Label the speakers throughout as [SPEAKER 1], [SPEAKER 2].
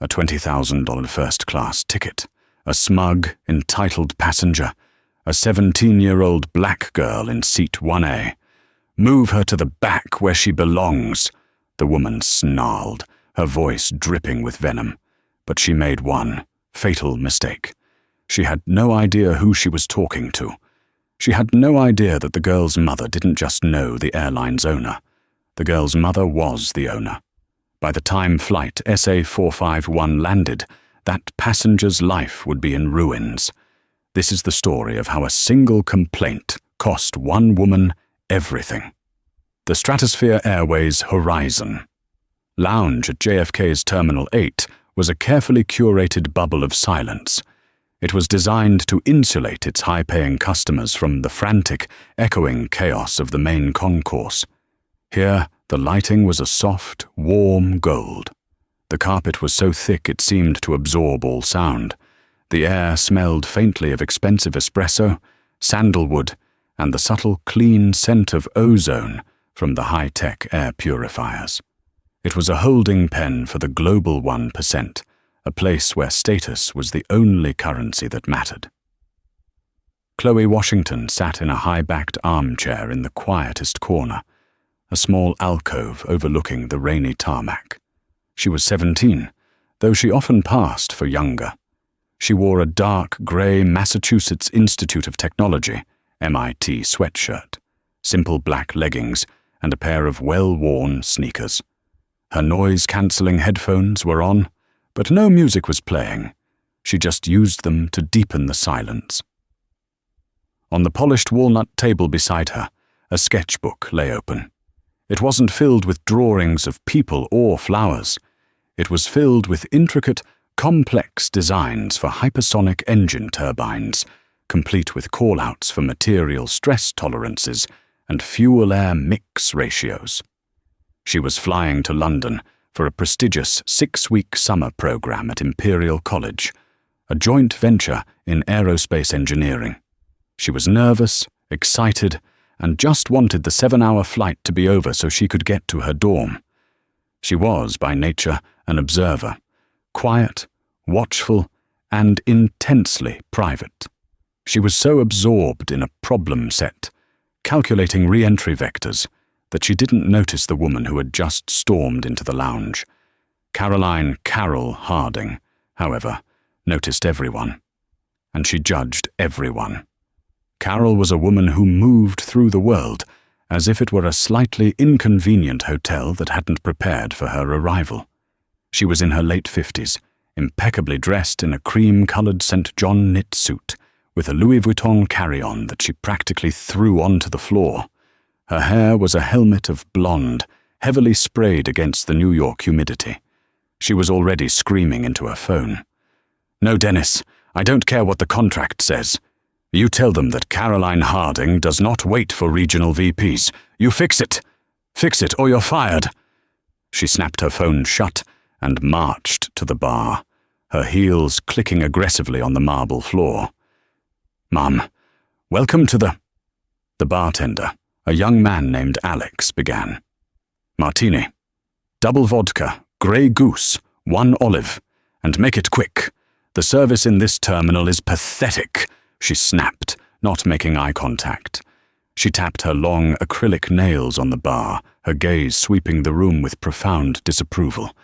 [SPEAKER 1] a $20,000 first-class ticket, a smug, entitled passenger, a 17-year-old black girl in seat 1A. Move her to the back where she belongs, the woman snarled, her voice dripping with venom. But she made one fatal mistake. She had no idea who she was talking to. She had no idea that the girl's mother didn't just know the airline's owner. The girl's mother was the owner. By the time flight SA451 landed, that passenger's life would be in ruins. This is the story of how a single complaint cost one woman everything. The Stratosphere Airways Horizon. Lounge at JFK's Terminal 8 was a carefully curated bubble of silence. It was designed to insulate its high-paying customers from the frantic, echoing chaos of the main concourse. Here, the lighting was a soft, warm gold. The carpet was so thick it seemed to absorb all sound. The air smelled faintly of expensive espresso, sandalwood, and the subtle, clean scent of ozone from the high-tech air purifiers. It was a holding pen for the global 1%, a place where status was the only currency that mattered. Chloe Washington sat in a high-backed armchair in the quietest corner, a small alcove overlooking the rainy tarmac. She was 17, though she often passed for younger. She wore a dark grey Massachusetts Institute of Technology, MIT sweatshirt, simple black leggings, and a pair of well-worn sneakers. Her noise-cancelling headphones were on, but no music was playing. She just used them to deepen the silence. On the polished walnut table beside her, a sketchbook lay open. It wasn't filled with drawings of people or flowers. It was filled with intricate, complex designs for hypersonic engine turbines, complete with call-outs for material stress tolerances and fuel-air mix ratios. She was flying to London for a prestigious 6-week summer program at Imperial College, a joint venture in aerospace engineering. She was nervous, excited, and just wanted the 7-hour flight to be over so she could get to her dorm. She was, by nature, an observer, quiet, watchful, and intensely private. She was so absorbed in a problem set, calculating re-entry vectors, that she didn't notice the woman who had just stormed into the lounge. Caroline Carol Harding, however, noticed everyone, and she judged everyone. Carol was a woman who moved through the world as if it were a slightly inconvenient hotel that hadn't prepared for her arrival. She was in her late 50s, impeccably dressed in a cream-coloured St. John knit suit, with a Louis Vuitton carry-on that she practically threw onto the floor. Her hair was a helmet of blonde, heavily sprayed against the New York humidity. She was already screaming into her phone. "No, Dennis, I don't care what the contract says. You tell them that Caroline Harding does not wait for regional VPs. You fix it. Fix it, or you're fired." She snapped her phone shut and marched to the bar, her heels clicking aggressively on the marble floor. "Mum, welcome to the..." The bartender, a young man named Alex, began. "Martini. Double vodka, Grey Goose, 1 olive, and make it quick. The service in this terminal is pathetic," she snapped, not making eye contact. She tapped her long acrylic nails on the bar, her gaze sweeping the room with profound disapproval.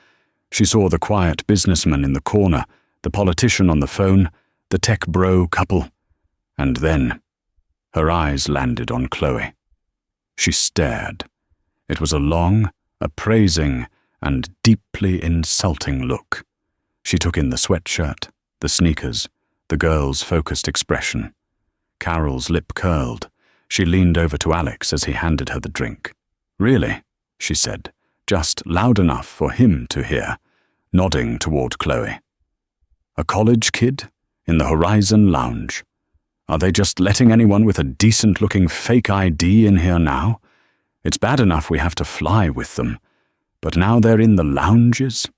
[SPEAKER 1] She saw the quiet businessman in the corner, the politician on the phone, the tech bro couple, and then her eyes landed on Chloe. She stared. It was a long, appraising, and deeply insulting look. She took in the sweatshirt, the sneakers, the girl's focused expression. Carol's lip curled. She leaned over to Alex as he handed her the drink. "Really?" she said, just loud enough for him to hear, nodding toward Chloe. "A college kid? In the Horizon Lounge? Are they just letting anyone with a decent-looking fake ID in here now? It's bad enough we have to fly with them, but now they're in the lounges?"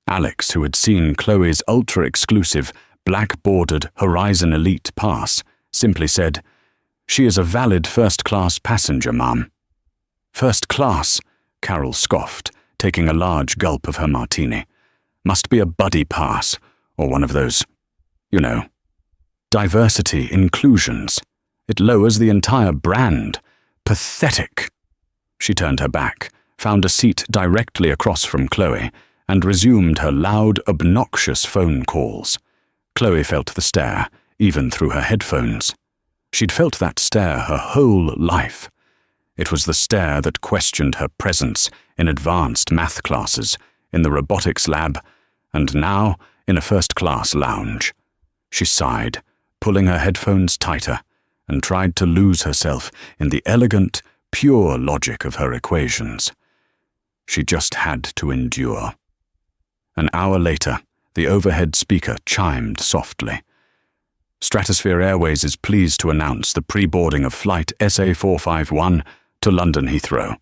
[SPEAKER 1] Alex, who had seen Chloe's ultra-exclusive, black-bordered Horizon Elite pass, simply said, "She is a valid first-class passenger, Mum." "First class?" Carol scoffed, taking a large gulp of her martini. Must be a buddy pass, or one of those, you know, diversity inclusions. It lowers the entire brand. Pathetic. She turned her back, found a seat directly across from Chloe, and resumed her loud, obnoxious phone calls. Chloe felt the stare, even through her headphones. She'd felt that stare her whole life. It was the stare that questioned her presence in advanced math classes, in the robotics lab, and now in a first-class lounge. She sighed, pulling her headphones tighter, and tried to lose herself in the elegant, pure logic of her equations. She just had to endure. An hour later, the overhead speaker chimed softly. Stratosphere Airways is pleased to announce the pre-boarding of Flight SA451 to London Heathrow,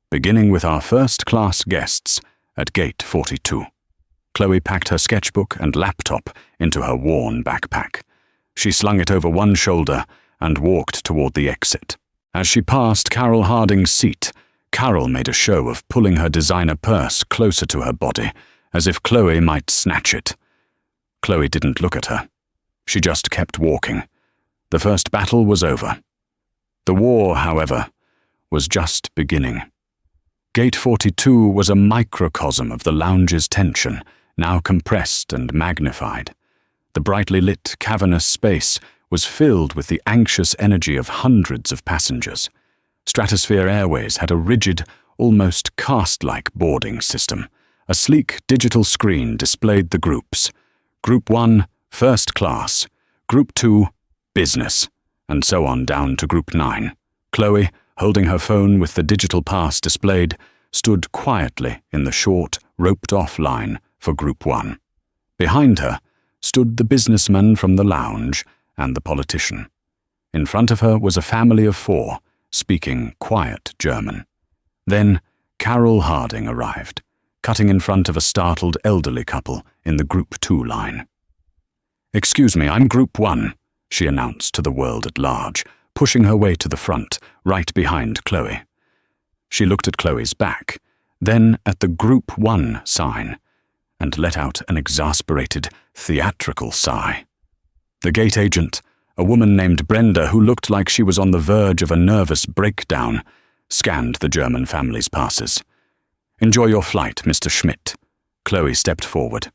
[SPEAKER 1] beginning with our first-class guests at Gate 42. Chloe packed her sketchbook and laptop into her worn backpack. She slung it over one shoulder and walked toward the exit. As she passed Carol Harding's seat, Carol made a show of pulling her designer purse closer to her body, as if Chloe might snatch it. Chloe didn't look at her. She just kept walking. The first battle was over. The war, however, was just beginning. Gate 42 was a microcosm of the lounge's tension, now compressed and magnified. The brightly lit, cavernous space was filled with the anxious energy of hundreds of passengers. Stratosphere Airways had a rigid, almost caste-like boarding system. A sleek digital screen displayed the groups. Group 1, First Class. Group 2, Business. And so on down to Group 9. Chloe, holding her phone with the digital pass displayed, stood quietly in the short, roped-off line for Group 1. Behind her stood the businessman from the lounge and the politician. In front of her was a family of 4, speaking quiet German. Then Carol Harding arrived, cutting in front of a startled elderly couple in the Group 2 line. "Excuse me, I'm Group 1, she announced to the world at large, pushing her way to the front, right behind Chloe. She looked at Chloe's back, then at the Group 1 sign, and let out an exasperated, theatrical sigh. The gate agent, a woman named Brenda who looked like she was on the verge of a nervous breakdown, scanned the German family's passes. "Enjoy your flight, Mr. Schmidt." Chloe stepped forward.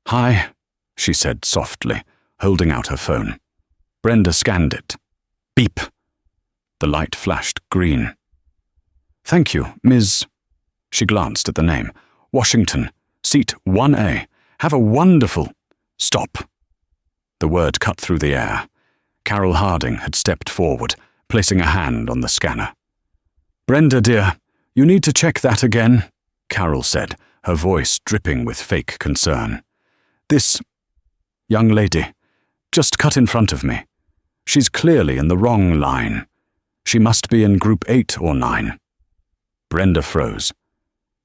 [SPEAKER 1] "Hi," she said softly, holding out her phone. Brenda scanned it. Beep. The light flashed green. "Thank you, Ms." She glanced at the name. "Washington, seat 1A. Have a wonderful—" "Stop." The word cut through the air. Carol Harding had stepped forward, placing a hand on the scanner. "Brenda, dear, you need to check that again," Carol said, her voice dripping with fake concern. "This young lady just cut in front of me. She's clearly in the wrong line. She must be in Group 8 or 9. Brenda froze.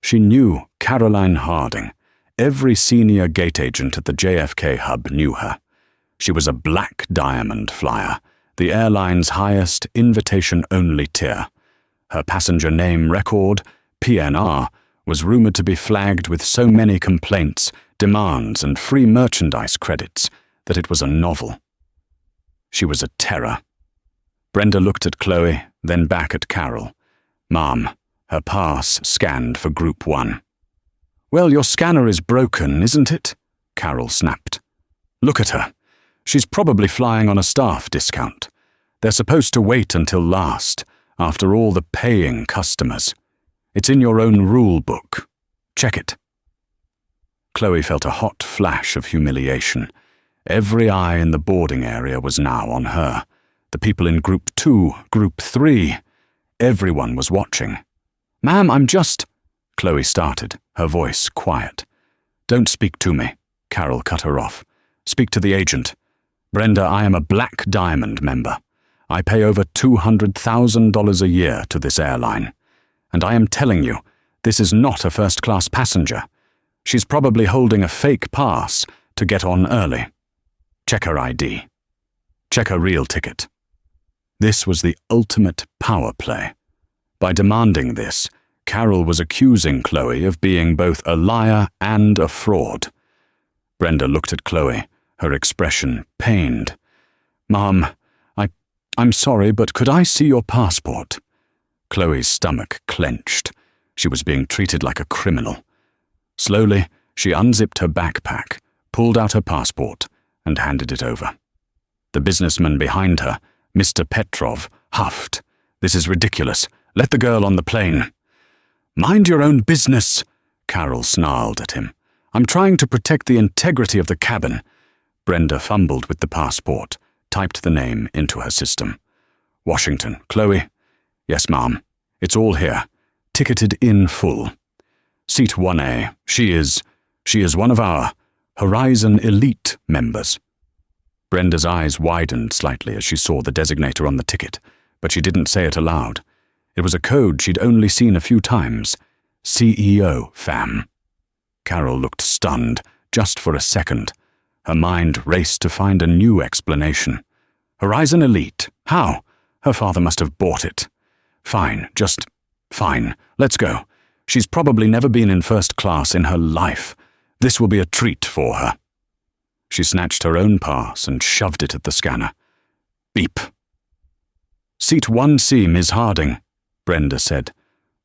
[SPEAKER 1] She knew Caroline Harding. Every senior gate agent at the JFK hub knew her. She was a black diamond flyer, the airline's highest invitation-only tier. Her passenger name record, PNR, was rumored to be flagged with so many complaints, demands, and free merchandise credits that it was a novel. She was a terror. Brenda looked at Chloe, then back at Carol. "Ma'am," her pass scanned for Group 1. "Well, your scanner is broken, isn't it?" Carol snapped. "Look at her. She's probably flying on a staff discount. They're supposed to wait until last, after all the paying customers. It's in your own rule book. Check it." Chloe felt a hot flash of humiliation. Every eye in the boarding area was now on her. The people in Group 2, Group 3. Everyone was watching. "Ma'am, I'm just—" Chloe started, her voice quiet. "Don't speak to me," Carol cut her off. "Speak to the agent. Brenda, I am a Black Diamond member. I pay over $200,000 a year to this airline. And I am telling you, this is not a first-class passenger. She's probably holding a fake pass to get on early. Check her ID. Check her real ticket." This was the ultimate power play. By demanding this, Carol was accusing Chloe of being both a liar and a fraud. Brenda looked at Chloe, her expression pained. "Mom, I'm sorry, but could I see your passport?" Chloe's stomach clenched. She was being treated like a criminal. Slowly, she unzipped her backpack, pulled out her passport, and handed it over. The businessman behind her, Mr. Petrov, huffed. "This is ridiculous. Let the girl on the plane." "Mind your own business," Carol snarled at him. "I'm trying to protect the integrity of the cabin." Brenda fumbled with the passport, typed the name into her system. "Washington, Chloe?" "Yes, ma'am. It's all here. Ticketed in full. Seat 1A. She is one of our Horizon Elite members." Brenda's eyes widened slightly as she saw the designator on the ticket, but she didn't say it aloud. It was a code she'd only seen a few times. CEO, fam. Carol looked stunned, just for a second. Her mind raced to find a new explanation. Horizon Elite? How? Her father must have bought it. Fine, just fine. Let's go. She's probably never been in first class in her life. This will be a treat for her. She snatched her own pass and shoved it at the scanner. Beep. "Seat 1C, Ms. Harding," Brenda said,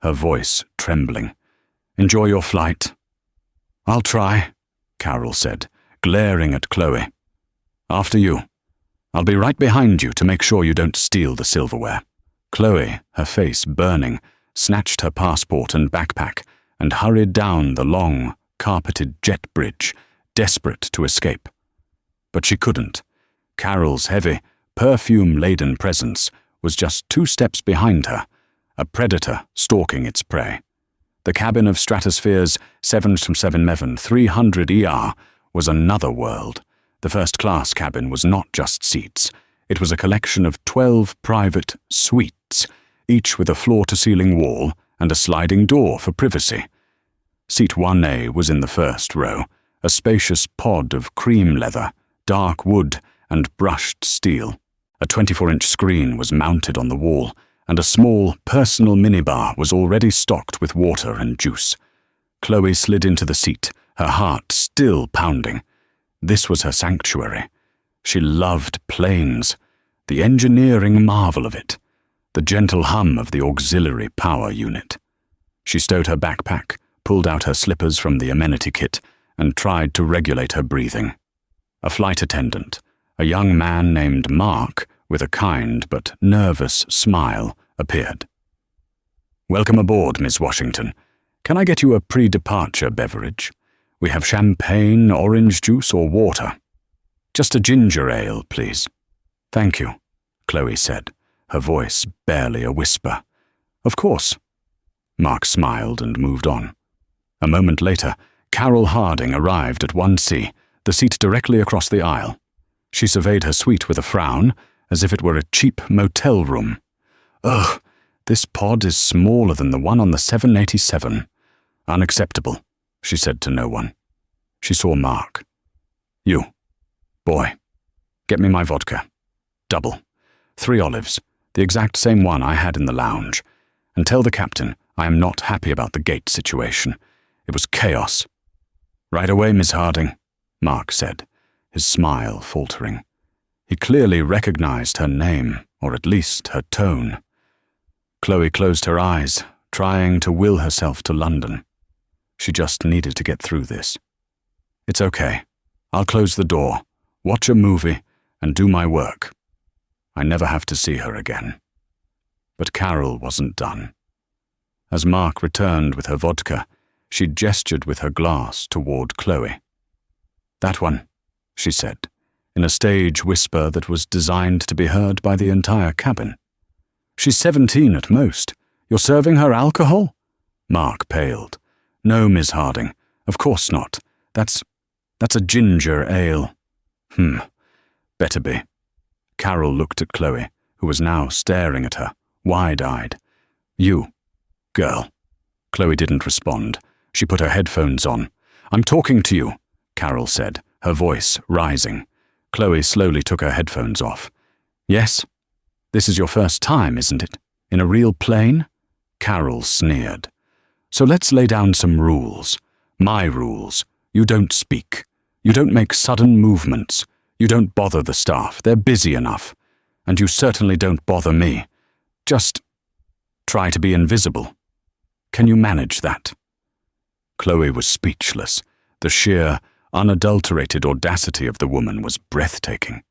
[SPEAKER 1] her voice trembling. "Enjoy your flight." "I'll try," Carol said, glaring at Chloe. "After you. I'll be right behind you to make sure you don't steal the silverware." Chloe, her face burning, snatched her passport and backpack and hurried down the long, carpeted jet bridge, desperate to escape. But she couldn't. Carol's heavy, perfume-laden presence was just 2 steps behind her, a predator stalking its prey. The cabin of Stratosphere's 777 300 ER was another world. The first-class cabin was not just seats. It was a collection of 12 private suites, each with a floor-to-ceiling wall and a sliding door for privacy. Seat 1A was in the first row, a spacious pod of cream leather, dark wood, and brushed steel. A 24-inch screen was mounted on the wall, and a small, personal minibar was already stocked with water and juice. Chloe slid into the seat, her heart still pounding. This was her sanctuary. She loved planes, the engineering marvel of it, the gentle hum of the auxiliary power unit. She stowed her backpack, pulled out her slippers from the amenity kit, and tried to regulate her breathing. A flight attendant, a young man named Mark, with a kind but nervous smile, appeared. "Welcome aboard, Miss Washington. Can I get you a pre-departure beverage? We have champagne, orange juice, or water. Just a ginger ale, please." "Thank you," Chloe said, her voice barely a whisper. "Of course." Mark smiled and moved on. A moment later, Carol Harding arrived at 1C, the seat directly across the aisle. She surveyed her suite with a frown, as if it were a cheap motel room. "Ugh, this pod is smaller than the one on the 787. Unacceptable," she said to no one. She saw Mark. "You. Boy, get me my vodka. Double. 3 olives, the exact same one I had in the lounge. And tell the captain I am not happy about the gate situation. It was chaos." "Right away, Miss Harding," Mark said, his smile faltering. He clearly recognized her name, or at least her tone. Chloe closed her eyes, trying to will herself to London. She just needed to get through this. "It's okay. I'll close the door, watch a movie, and do my work. I never have to see her again." But Carol wasn't done. As Mark returned with her vodka, she gestured with her glass toward Chloe. "That one," she said, in a stage whisper that was designed to be heard by the entire cabin. "She's 17 at most. You're serving her alcohol?" Mark paled. "No, Miss Harding, of course not. That's a ginger ale." Better be." Carol looked at Chloe, who was now staring at her, wide-eyed. "You, girl." Chloe didn't respond. She put her headphones on. "I'm talking to you," Carol said, her voice rising. Chloe slowly took her headphones off. "Yes? This is your first time, isn't it? In a real plane?" Carol sneered. So let's lay down some rules. My rules. You don't speak. You don't make sudden movements. You don't bother the staff. They're busy enough. And you certainly don't bother me. Just try to be invisible. Can you manage that?" Chloe was speechless. The sheer, unadulterated audacity of the woman was breathtaking.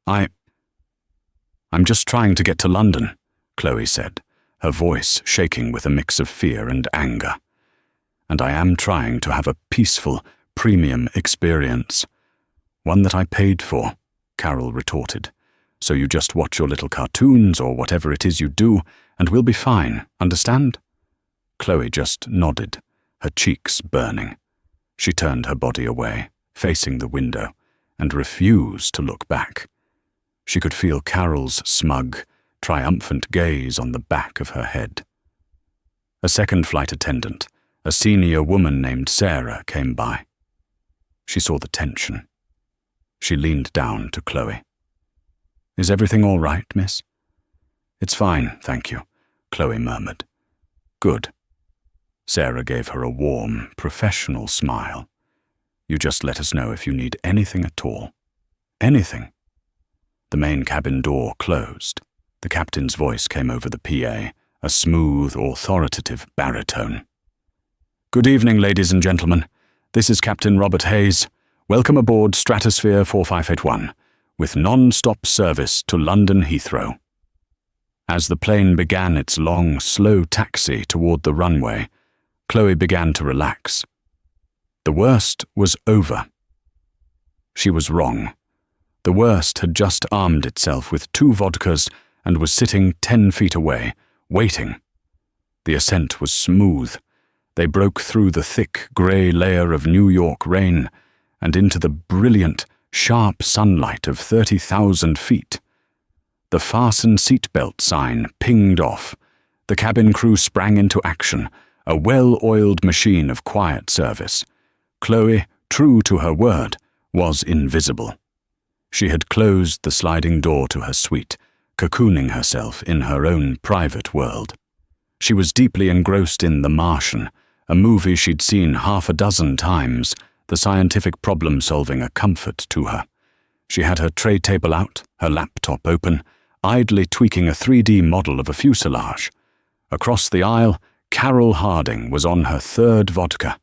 [SPEAKER 1] I'm just trying to get to London," Chloe said, her voice shaking with a mix of fear and anger. "And I am trying to have a peaceful, premium experience. One that I paid for," Carol retorted. "So you just watch your little cartoons or whatever it is you do, and we'll be fine, understand?" Chloe just nodded, her cheeks burning. She turned her body away, facing the window, and refused to look back. She could feel Carol's smug, triumphant gaze on the back of her head. A second flight attendant, a senior woman named Sarah, came by. She saw the tension. She leaned down to Chloe. "Is everything all right, miss?" "It's fine, thank you," Chloe murmured. "Good." Sarah gave her a warm, professional smile. "You just let us know if you need anything at all." "Anything?" The main cabin door closed. The captain's voice came over the PA, a smooth, authoritative baritone. "Good evening, ladies and gentlemen. This is Captain Robert Hayes. Welcome aboard Stratosphere 4581, with non-stop service to London Heathrow." As the plane began its long, slow taxi toward the runway, Chloe began to relax. The worst was over. She was wrong. The worst had just armed itself with 2 vodkas and was sitting 10 feet away, waiting. The ascent was smooth. They broke through the thick, grey layer of New York rain and into the brilliant, sharp sunlight of 30,000 feet. The fasten seatbelt sign pinged off. The cabin crew sprang into action, a well-oiled machine of quiet service. Chloe, true to her word, was invisible. She had closed the sliding door to her suite, cocooning herself in her own private world. She was deeply engrossed in The Martian, a movie she'd seen 6 times, the scientific problem-solving a comfort to her. She had her tray table out, her laptop open, idly tweaking a 3D model of a fuselage. Across the aisle, Carol Harding was on her 3rd vodka,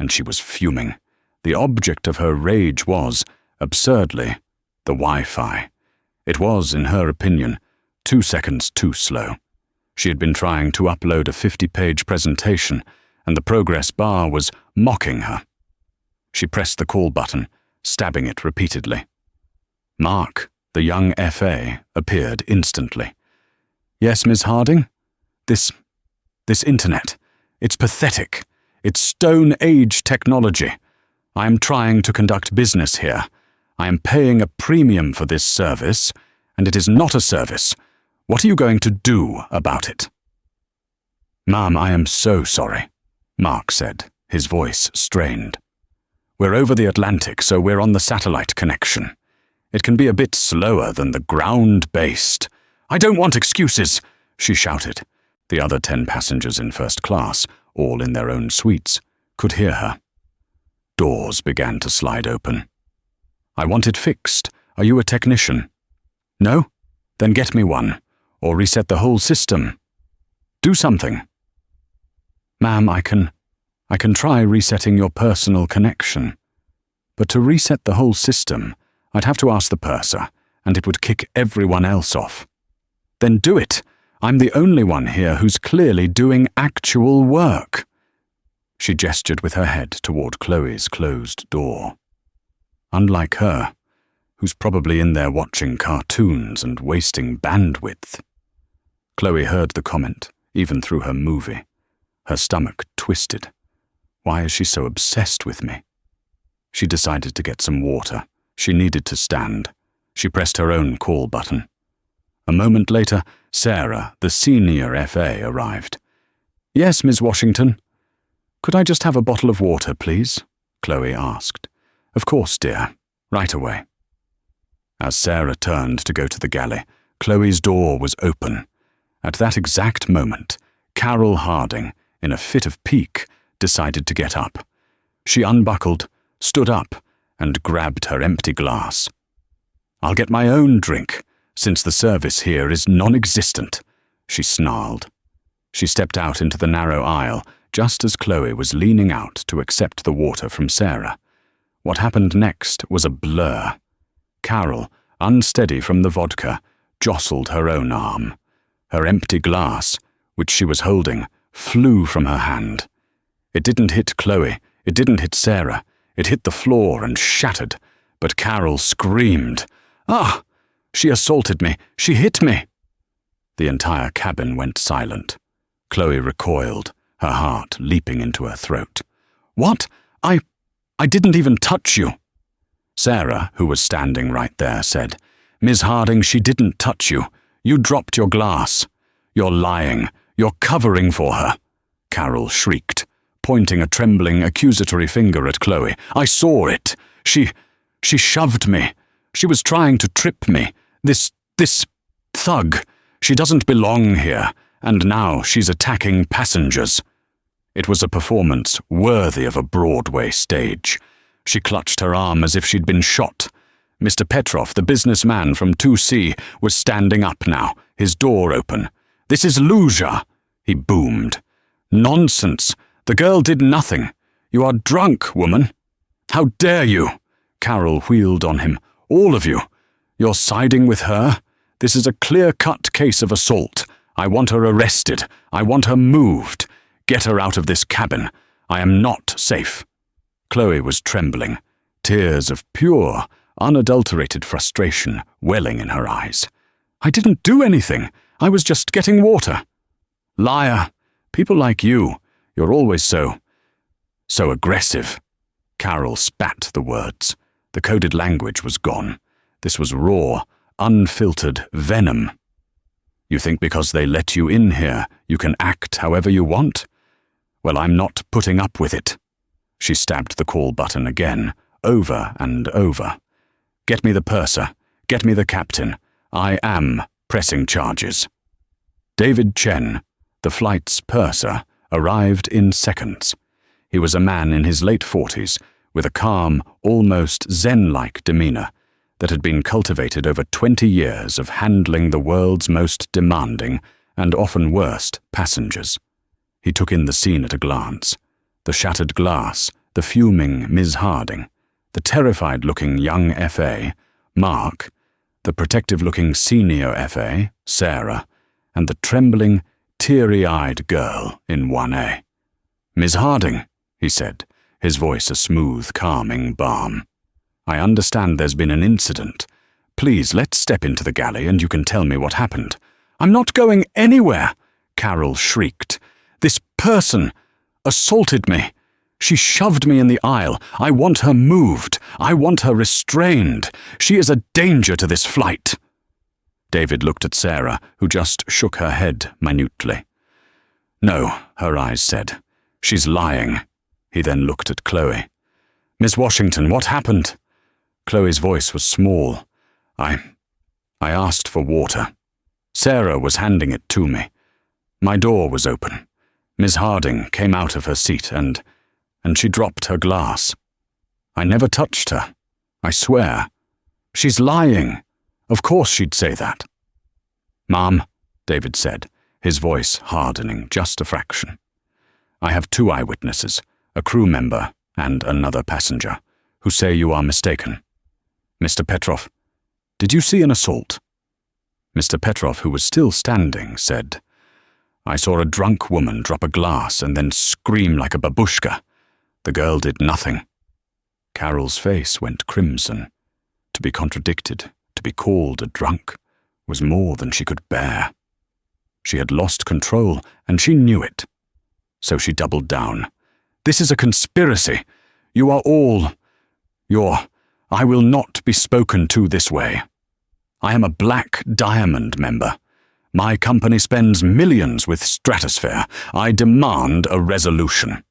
[SPEAKER 1] and she was fuming. The object of her rage was, absurdly, the Wi-Fi. It was, in her opinion, 2 seconds too slow. She had been trying to upload a 50-page presentation, and the progress bar was mocking her. She pressed the call button, stabbing it repeatedly. Mark, the young FA, appeared instantly. "Yes, Miss Harding? This internet. It's pathetic. It's Stone Age technology. I am trying to conduct business here. I am paying a premium for this service, and it is not a service. What are you going to do about it?" "Ma'am, I am so sorry," Mark said, his voice strained. "We're over the Atlantic, so we're on the satellite connection. It can be a bit slower than the ground-based." "I don't want excuses," she shouted. The other 10 passengers in first class, all in their own suites, could hear her. Doors began to slide open. "I want it fixed. Are you a technician?" "No? Then get me one, or reset the whole system. Do something." "Ma'am, I can try resetting your personal connection. But to reset the whole system, I'd have to ask the purser, and it would kick everyone else off." "Then do it. I'm the only one here who's clearly doing actual work." She gestured with her head toward Chloe's closed door. Unlike her, who's probably in there watching cartoons and wasting bandwidth. Chloe heard the comment, even through her movie. Her stomach twisted. Why is she so obsessed with me? She decided to get some water. She needed to stand. She pressed her own call button. A moment later, Sarah, the senior FA, arrived. "Yes, Miss Washington." "Could I just have a bottle of water, please?" Chloe asked. "Of course, dear. Right away." As Sarah turned to go to the galley, Chloe's door was open. At that exact moment, Carol Harding, in a fit of pique, decided to get up. She unbuckled, stood up, and grabbed her empty glass. "I'll get my own drink, since the service here is non-existent," she snarled. She stepped out into the narrow aisle just as Chloe was leaning out to accept the water from Sarah. What happened next was a blur. Carol, unsteady from the vodka, jostled her own arm. Her empty glass, which she was holding, flew from her hand. It didn't hit Chloe, it didn't hit Sarah, it hit the floor and shattered, but Carol screamed, "Ah! She assaulted me! She hit me!" The entire cabin went silent. Chloe recoiled, her heart leaping into her throat. "What? I didn't even touch you!" Sarah, who was standing right there, said, "Ms. Harding, she didn't touch you. You dropped your glass. You're lying. You're covering for her," Carol shrieked, pointing a trembling, accusatory finger at Chloe. "I saw it. She shoved me. She was trying to trip me. This thug. She doesn't belong here, and now she's attacking passengers." It was a performance worthy of a Broadway stage. She clutched her arm as if she'd been shot. Mr. Petrov, the businessman from 2C, was standing up now, his door open. "This is Luja," he boomed. "Nonsense. The girl did nothing. You are drunk, woman." "How dare you?" Carol wheeled on him. "All of you. You're siding with her? This is a clear-cut case of assault. I want her arrested. I want her moved. Get her out of this cabin. I am not safe." Chloe was trembling, tears of pure, unadulterated frustration welling in her eyes. "I didn't do anything. I was just getting water." "Liar. People like you. You're always so aggressive." Carol spat the words. The coded language was gone. This was raw, unfiltered venom. "You think because they let you in here, you can act however you want? Well, I'm not putting up with it." She stabbed the call button again, over and over. "Get me the purser. Get me the captain. I am pressing charges." David Chen, the flight's purser, arrived in seconds. He was a man in his late 40s, with a calm, almost zen-like demeanor that had been cultivated over 20 years of handling the world's most demanding and often worst passengers. He took in the scene at a glance. The shattered glass, the fuming Ms. Harding, the terrified-looking young FA, Mark, the protective-looking senior FA, Sarah, and the trembling, teary-eyed girl in 1A. "Ms. Harding," he said, his voice a smooth, calming balm. "I understand there's been an incident. Please, let's step into the galley and you can tell me what happened." "I'm not going anywhere," Carol shrieked. "This person assaulted me. She shoved me in the aisle. I want her moved. I want her restrained. She is a danger to this flight." David looked at Sarah, who just shook her head minutely. "No," her eyes said. "She's lying." He then looked at Chloe. "Miss Washington, what happened?" Chloe's voice was small. I asked for water. Sarah was handing it to me. My door was open. Miss Harding came out of her seat and she dropped her glass. I never touched her. I swear. She's lying. Of course she'd say that." "Ma'am," David said, his voice hardening just a fraction. "I have 2 eyewitnesses, a crew member and another passenger, who say you are mistaken. Mr. Petrov, did you see an assault?" Mr. Petrov, who was still standing, said, "I saw a drunk woman drop a glass and then scream like a babushka. The girl did nothing." Carol's face went crimson. To be contradicted, to be called a drunk, was more than she could bear. She had lost control, and she knew it. So she doubled down. "This is a conspiracy. You are all... I will not be spoken to this way. I am a Black Diamond member. My company spends millions with Stratosphere. I demand a resolution."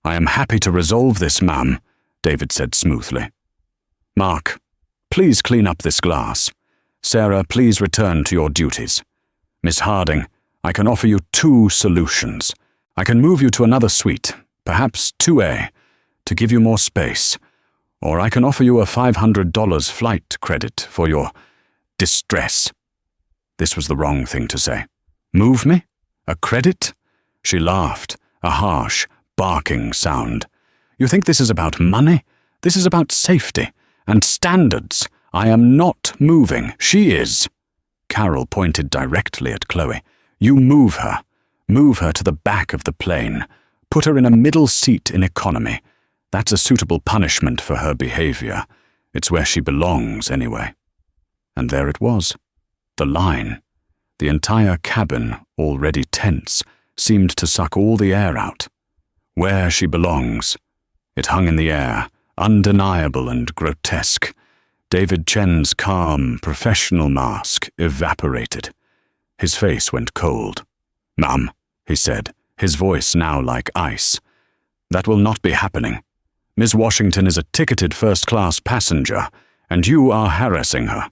[SPEAKER 1] "I am happy to resolve this, ma'am," David said smoothly. "Mark, please clean up this glass. Sarah, please return to your duties. Miss Harding, I can offer you 2 solutions. I can move you to another suite, perhaps 2A, to give you more space, or I can offer you a $500 flight credit for your distress. This was the wrong thing to say. Move me? A credit? She laughed, a harsh, barking sound. You think this is about money? This is about safety and standards. I am not moving. She is. Carol pointed directly at Chloe. You move her. Move her to the back of the plane. Put her in a middle seat in economy. That's a suitable punishment for her behavior. It's where she belongs, anyway. And there it was. The line. The entire cabin, already tense, seemed to suck all the air out. Where she belongs. It hung in the air, undeniable and grotesque. David Chen's calm, professional mask evaporated. His face went cold. "Ma'am," he said, his voice now like ice. "That will not be happening. Miss Washington is a ticketed first-class passenger, and you are harassing her.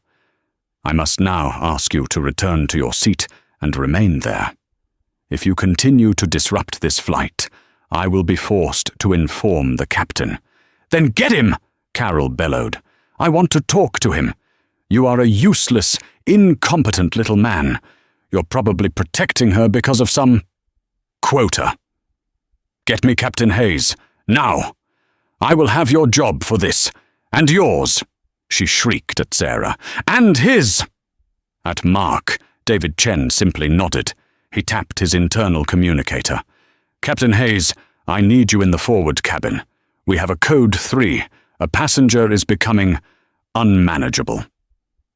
[SPEAKER 1] I must now ask you to return to your seat and remain there. If you continue to disrupt this flight, I will be forced to inform the captain." "Then get him!" Carol bellowed. "I want to talk to him. You are a useless, incompetent little man. You're probably protecting her because of some quota. Get me Captain Hayes, now! I will have your job for this, and yours," she shrieked at Sarah, "and his!" At Mark, David Chen simply nodded. He tapped his internal communicator. "Captain Hayes, I need you in the forward cabin. We have a code 3. A passenger is becoming unmanageable."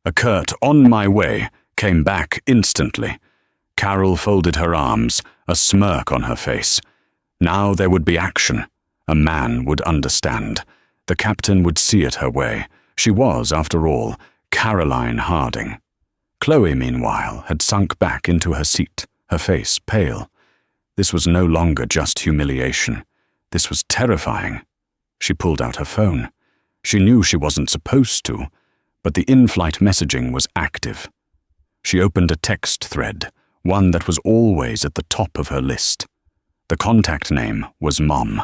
[SPEAKER 1] A curt "on my way" came back instantly. Carol folded her arms, a smirk on her face. Now there would be action. A man would understand. The captain would see it her way. She was, after all, Caroline Harding. Chloe, meanwhile, had sunk back into her seat, her face pale. This was no longer just humiliation. This was terrifying. She pulled out her phone. She knew she wasn't supposed to, but the in-flight messaging was active. She opened a text thread, one that was always at the top of her list. The contact name was Mom.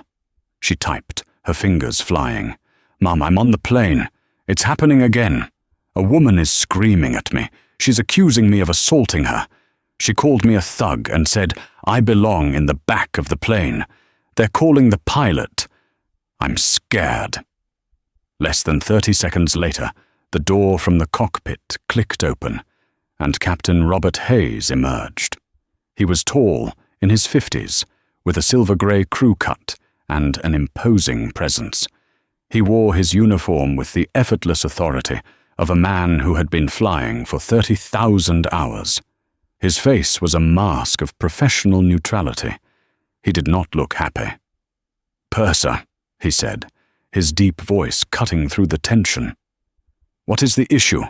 [SPEAKER 1] She typed, her fingers flying. "Mom, I'm on the plane. It's happening again. A woman is screaming at me. She's accusing me of assaulting her. She called me a thug and said I belong in the back of the plane. They're calling the pilot. I'm scared." Less than 30 seconds later, the door from the cockpit clicked open, and Captain Robert Hayes emerged. He was tall, in his 50s, with a silver-grey crew cut and an imposing presence. He wore his uniform with the effortless authority of a man who had been flying for 30,000 hours. His face was a mask of professional neutrality. He did not look happy. "Purser," he said, his deep voice cutting through the tension. "What is the issue?"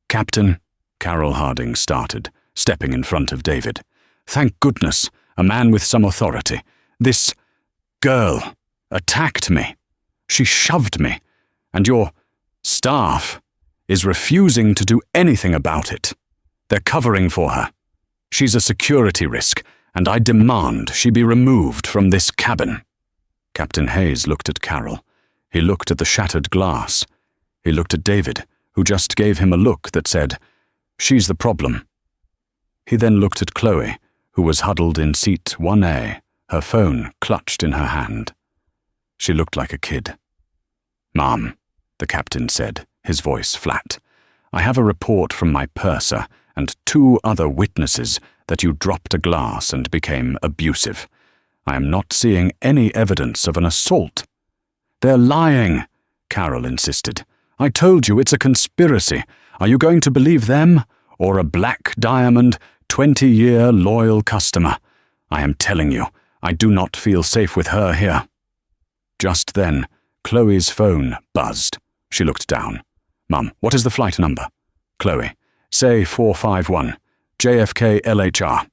[SPEAKER 1] "Captain," Carol Harding started, stepping in front of David. "Thank goodness, a man with some authority. This girl attacked me. She shoved me, and your staff is refusing to do anything about it. They're covering for her. She's a security risk, and I demand she be removed from this cabin." Captain Hayes looked at Carol. He looked at the shattered glass. He looked at David, who just gave him a look that said, "She's the problem." He then looked at Chloe, who was huddled in seat 1A, her phone clutched in her hand. She looked like a kid. "Ma'am," the captain said, his voice flat, "I have a report from my purser and 2 other witnesses that you dropped a glass and became abusive. I am not seeing any evidence of an assault." "They're lying," Carol insisted. "I told you it's a conspiracy. Are you going to believe them, or a Black Diamond, 20-year loyal customer? I am telling you, I do not feel safe with her here." Just then, Chloe's phone buzzed. She looked down. "Mum, what is the flight number?" "Chloe, say 451, JFK LHR.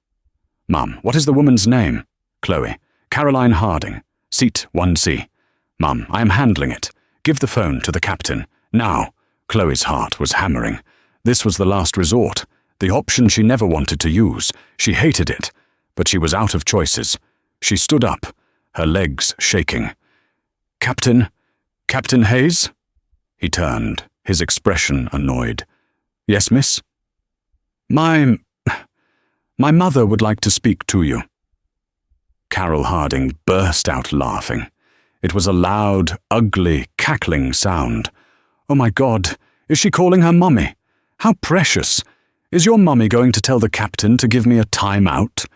[SPEAKER 1] "Mum, what is the woman's name?" "Chloe, Caroline Harding, seat 1C. "Mum, I am handling it. Give the phone to the captain, now." Chloe's heart was hammering. This was the last resort, the option she never wanted to use. She hated it, but she was out of choices. She stood up, her legs shaking. Captain Hayes? He turned, his expression annoyed. Yes, miss? My mother would like to speak to you. Carol Harding burst out laughing. It was a loud, ugly, cackling sound. Oh my God, is she calling her mummy? How precious! Is your mummy going to tell the captain to give me a time out?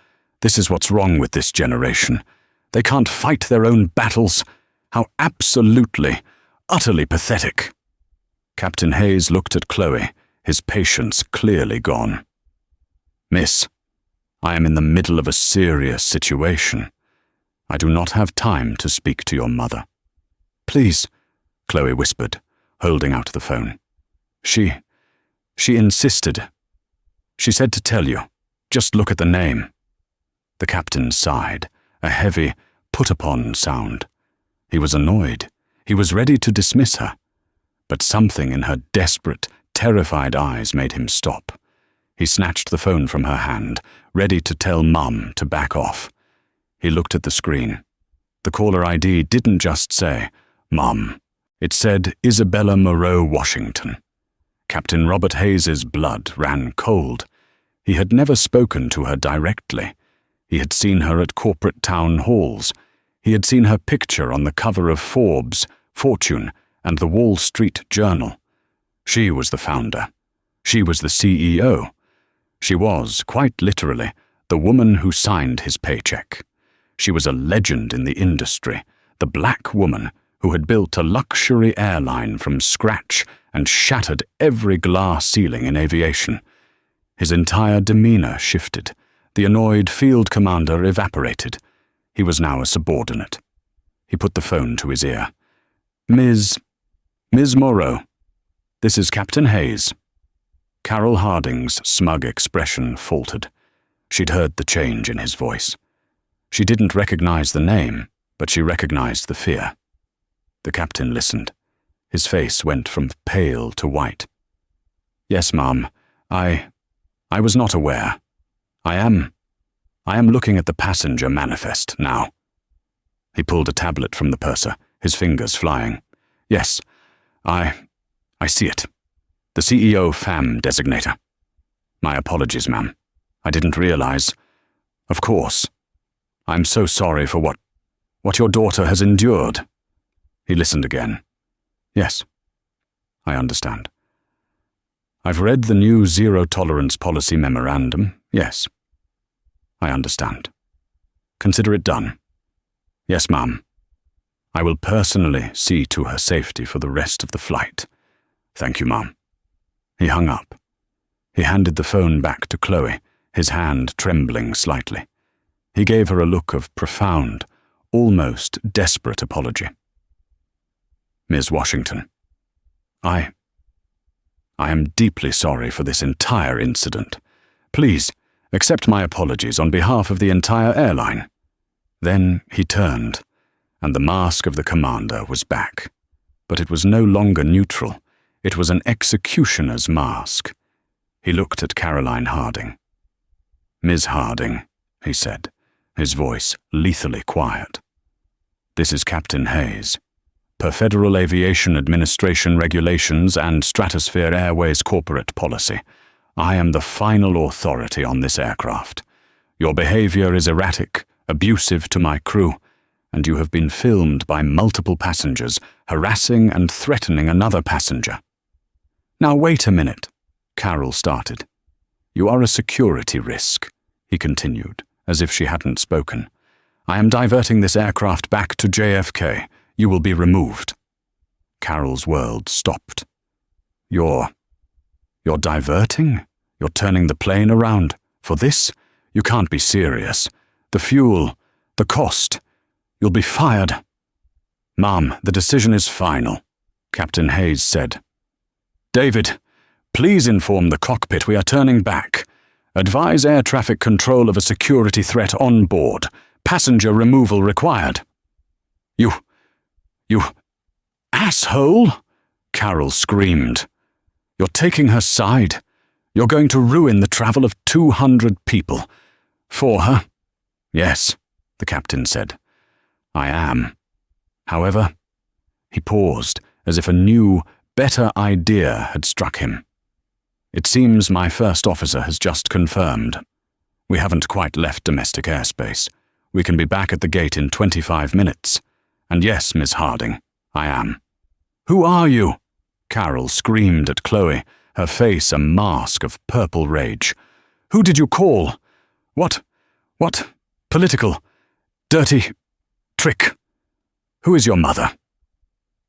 [SPEAKER 1] This is what's wrong with this generation. They can't fight their own battles. How absolutely, utterly pathetic. Captain Hayes looked at Chloe, his patience clearly gone. Miss, I am in the middle of a serious situation. I do not have time to speak to your mother. Please, Chloe whispered, holding out the phone. She insisted. She said to tell you. Just look at the name. The captain sighed, a heavy, put-upon sound. He was annoyed. He was ready to dismiss her. But something in her desperate, terrified eyes made him stop. He snatched the phone from her hand, ready to tell Mum to back off. He looked at the screen. The caller ID didn't just say, Mum. It said Isabella Moreau, Washington. Captain Robert Hayes's blood ran cold. He had never spoken to her directly. He had seen her at corporate town halls. He had seen her picture on the cover of Forbes, Fortune, and the Wall Street Journal. She was the founder. She was the CEO. She was, quite literally, the woman who signed his paycheck. She was a legend in the industry, the black woman who had built a luxury airline from scratch and shattered every glass ceiling in aviation. His entire demeanor shifted. The annoyed field commander evaporated. He was now a subordinate. He put the phone to his ear. Miss Moreau, this is Captain Hayes. Carol Harding's smug expression faltered. She'd heard the change in his voice. She didn't recognize the name, but she recognized the fear. The captain listened. His face went from pale to white. Yes, Ma'am, I was not aware. I am looking at the passenger manifest now. He pulled a tablet from the purser, his fingers flying. Yes, I see it. The CEO FAM designator. My apologies, ma'am. I didn't realize. Of course. I'm so sorry for what your daughter has endured. He listened again. Yes, I understand. I've read the new zero-tolerance policy memorandum. Yes, I understand. Consider it done. Yes, ma'am. I will personally see to her safety for the rest of the flight. Thank you, ma'am. He hung up. He handed the phone back to Chloe, his hand trembling slightly. He gave her a look of profound, almost desperate apology. Ms. Washington, I am deeply sorry for this entire incident. Please, accept my apologies on behalf of the entire airline. Then he turned, and the mask of the commander was back. But it was no longer neutral. It was an executioner's mask. He looked at Caroline Harding. Ms. Harding, he said, his voice lethally quiet. This is Captain Hayes. Per Federal Aviation Administration regulations and Stratosphere Airways corporate policy, I am the final authority on this aircraft. Your behavior is erratic, abusive to my crew, and you have been filmed by multiple passengers harassing and threatening another passenger. Now wait a minute, Carol started. You are a security risk, he continued, as if she hadn't spoken. I am diverting this aircraft back to JFK. You will be removed. Carol's world stopped. You're diverting? You're turning the plane around? For this? You can't be serious. The fuel, the cost. You'll be fired. Ma'am, the decision is final, Captain Hayes said. David, please inform the cockpit we are turning back. Advise air traffic control of a security threat on board. Passenger removal required. You asshole! Carol screamed. You're taking her side. You're going to ruin the travel of 200 people. For her? Yes, the captain said. I am. However, he paused as if a new, better idea had struck him. It seems my first officer has just confirmed. We haven't quite left domestic airspace. We can be back at the gate in 25 minutes. And yes, Miss Harding, I am. Who are you? Carol screamed at Chloe, her face a mask of purple rage. Who did you call? What political, dirty trick? Who is your mother?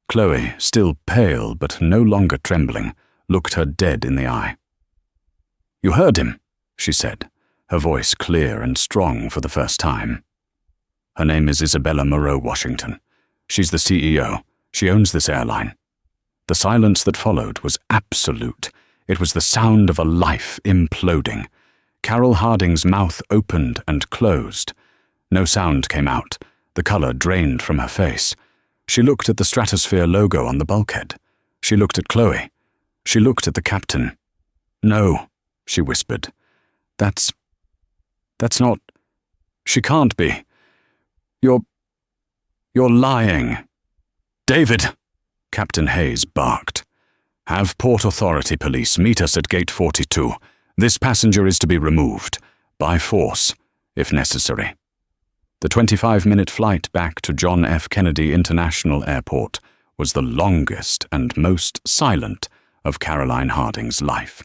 [SPEAKER 1] Chloe, still pale but no longer trembling, looked her dead in the eye. You heard him, she said, her voice clear and strong for the first time. Her name is Isabella Moreau Washington. She's the CEO. She owns this airline. The silence that followed was absolute. It was the sound of a life imploding. Carol Harding's mouth opened and closed. No sound came out. The color drained from her face. She looked at the Stratosphere logo on the bulkhead. She looked at Chloe. She looked at the captain. No, she whispered. That's not... She can't be. You're lying. David, Captain Hayes barked. Have Port Authority police meet us at gate 42. This passenger is to be removed, by force, if necessary. The 25-minute flight back to John F. Kennedy International Airport was the longest and most silent of Caroline Harding's life.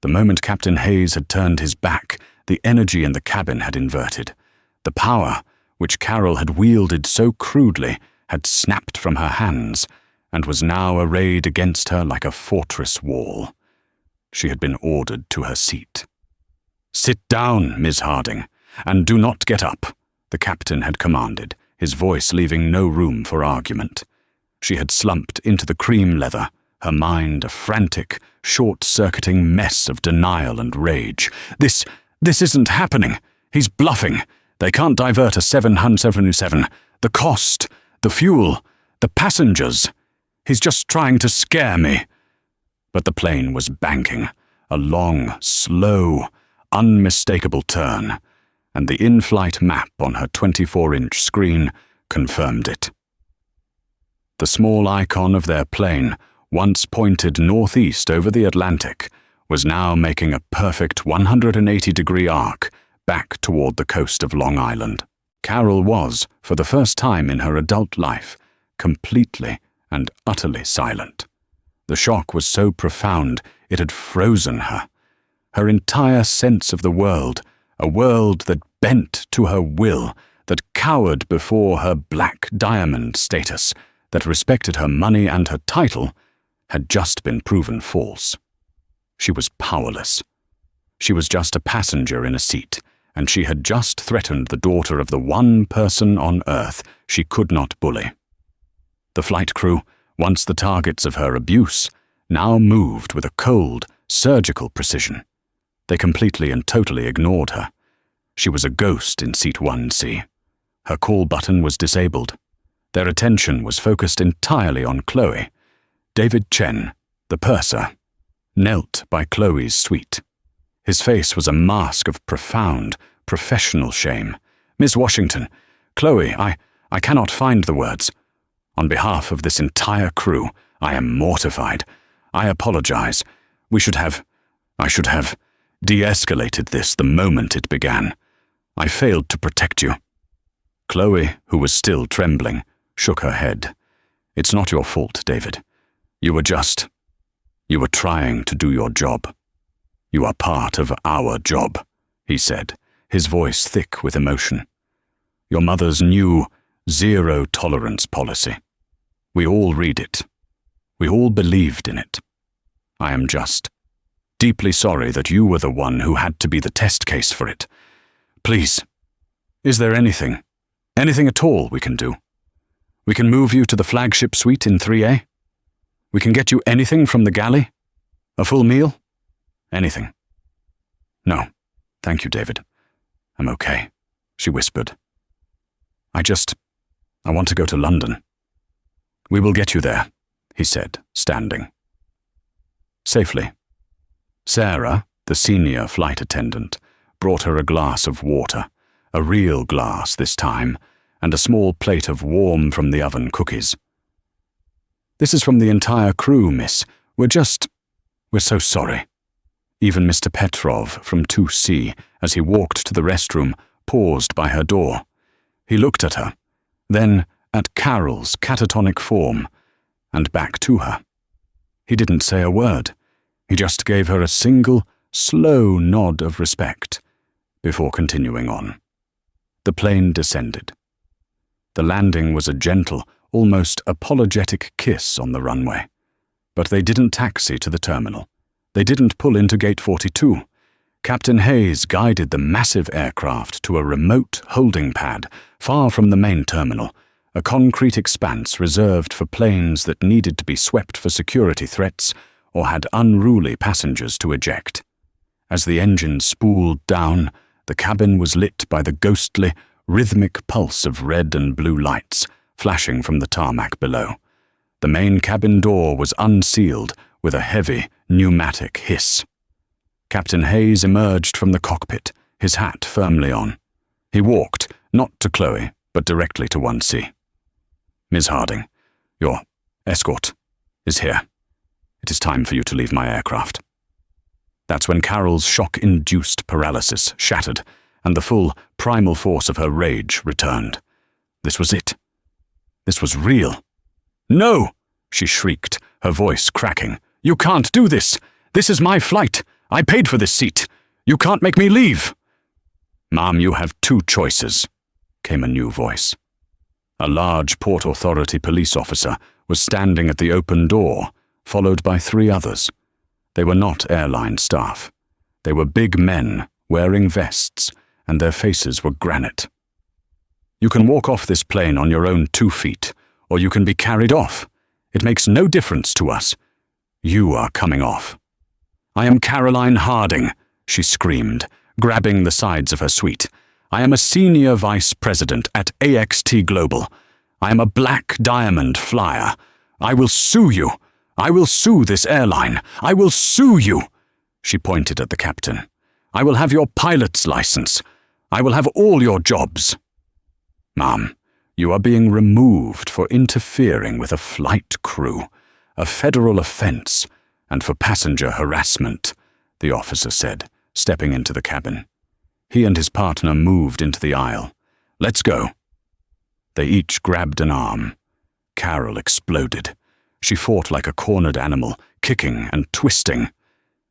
[SPEAKER 1] The moment Captain Hayes had turned his back, the energy in the cabin had inverted. The power, which Carol had wielded so crudely, had snapped from her hands and was now arrayed against her like a fortress wall. She had been ordered to her seat. Sit down, Miss Harding, and do not get up, the captain had commanded, his voice leaving no room for argument. She had slumped into the cream leather, her mind a frantic, short-circuiting mess of denial and rage. This isn't happening. He's bluffing. They can't divert a 777. The cost, the fuel, the passengers. He's just trying to scare me. But the plane was banking, a long, slow, unmistakable turn, and the in-flight map on her 24-inch screen confirmed it. The small icon of their plane, once pointed northeast over the Atlantic, was now making a perfect 180-degree arc back toward the coast of Long Island. Carol was, for the first time in her adult life, completely and utterly silent. The shock was so profound it had frozen her. Her entire sense of the world, a world that bent to her will, that cowered before her black diamond status, that respected her money and her title, had just been proven false. She was powerless. She was just a passenger in a seat, and she had just threatened the daughter of the one person on Earth she could not bully. The flight crew, once the targets of her abuse, now moved with a cold, surgical precision. They completely and totally ignored her. She was a ghost in seat 1C. Her call button was disabled. Their attention was focused entirely on Chloe. David Chen, the purser, knelt by Chloe's suite. His face was a mask of profound, professional shame. Miss Washington, Chloe, I cannot find the words. On behalf of this entire crew, I am mortified. I apologize. I should have de-escalated this the moment it began. I failed to protect you. Chloe, who was still trembling, shook her head. It's not your fault, David. You were trying to do your job. You are part of our job, he said, his voice thick with emotion. Your mother's new zero-tolerance policy. We all read it. We all believed in it. I am just deeply sorry that you were the one who had to be the test case for it. Please, is there anything at all we can do? We can move you to the flagship suite in 3A. We can get you anything from the galley? A full meal? Anything. No, thank you, David. I'm okay, she whispered. I want to go to London. We will get you there, he said, standing. Safely. Sarah, the senior flight attendant, brought her a glass of water, a real glass this time, and a small plate of warm-from-the-oven cookies. "This is from the entire crew, miss. We're so sorry." Even Mr. Petrov from 2C, as he walked to the restroom, paused by her door. He looked at her, then at Carol's catatonic form, and back to her. He didn't say a word. He just gave her a single, slow nod of respect, before continuing on. The plane descended. The landing was a gentle, almost apologetic kiss on the runway. But they didn't taxi to the terminal. They didn't pull into Gate 42. Captain Hayes guided the massive aircraft to a remote holding pad far from the main terminal, a concrete expanse reserved for planes that needed to be swept for security threats or had unruly passengers to eject. As the engine spooled down, the cabin was lit by the ghostly, rhythmic pulse of red and blue lights flashing from the tarmac below. The main cabin door was unsealed with a heavy, pneumatic hiss. Captain Hayes emerged from the cockpit, his hat firmly on. He walked, not to Chloe, but directly to 1C. "Ms. Harding, your escort is here. It is time for you to leave my aircraft." That's when Carol's shock-induced paralysis shattered, and the full, primal force of her rage returned. This was it. This was real. "No!" she shrieked, her voice cracking. "You can't do this! This is my flight! I paid for this seat! You can't make me leave!" "Ma'am, you have two choices," came a new voice. A large Port Authority police officer was standing at the open door, followed by 3 others. They were not airline staff. They were big men, wearing vests, and their faces were granite. "You can walk off this plane on your own 2 feet, or you can be carried off. It makes no difference to us. You are coming off." "I am Caroline Harding," she screamed, grabbing the sides of her suite. "I am a senior vice president at AXT Global. I am a Black Diamond flyer. I will sue you. I will sue this airline. I will sue you." She pointed at the captain. "I will have your pilot's license. I will have all your jobs." "Ma'am, you are being removed for interfering with a flight crew, a federal offense, and for passenger harassment," the officer said, stepping into the cabin. He and his partner moved into the aisle. "Let's go." They each grabbed an arm. Carol exploded. She fought like a cornered animal, kicking and twisting.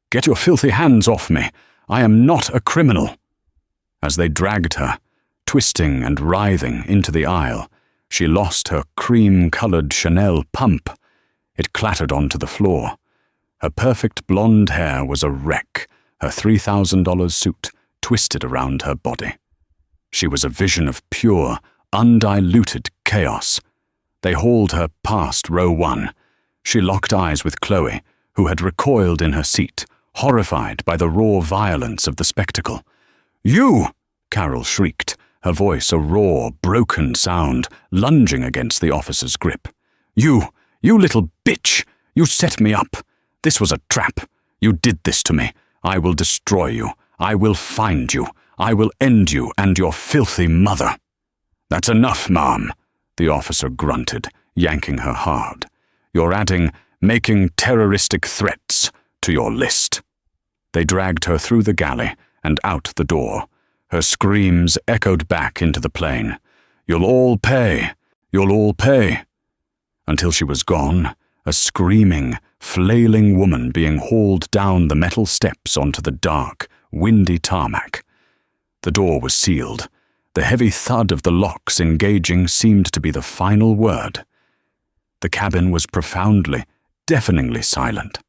[SPEAKER 1] "Get your filthy hands off me! I am not a criminal!" As they dragged her, twisting and writhing, into the aisle, she lost her cream-colored Chanel pump. It clattered onto the floor. Her perfect blonde hair was a wreck, her $3,000 suit twisted around her body. She was a vision of pure, undiluted chaos. They hauled her past row 1. She locked eyes with Chloe, who had recoiled in her seat, horrified by the raw violence of the spectacle. "You!" Carol shrieked, her voice a raw, broken sound, lunging against the officer's grip. You little bitch! You set me up! This was a trap! You did this to me! I will destroy you! I will find you! I will end you and your filthy mother!" "That's enough, ma'am," the officer grunted, yanking her hard. "You're adding making terroristic threats to your list." They dragged her through the galley and out the door. Her screams echoed back into the plane. "You'll all pay! You'll all pay!" Until she was gone, a screaming, flailing woman being hauled down the metal steps onto the dark, windy tarmac. The door was sealed. The heavy thud of the locks engaging seemed to be the final word. The cabin was profoundly, deafeningly silent.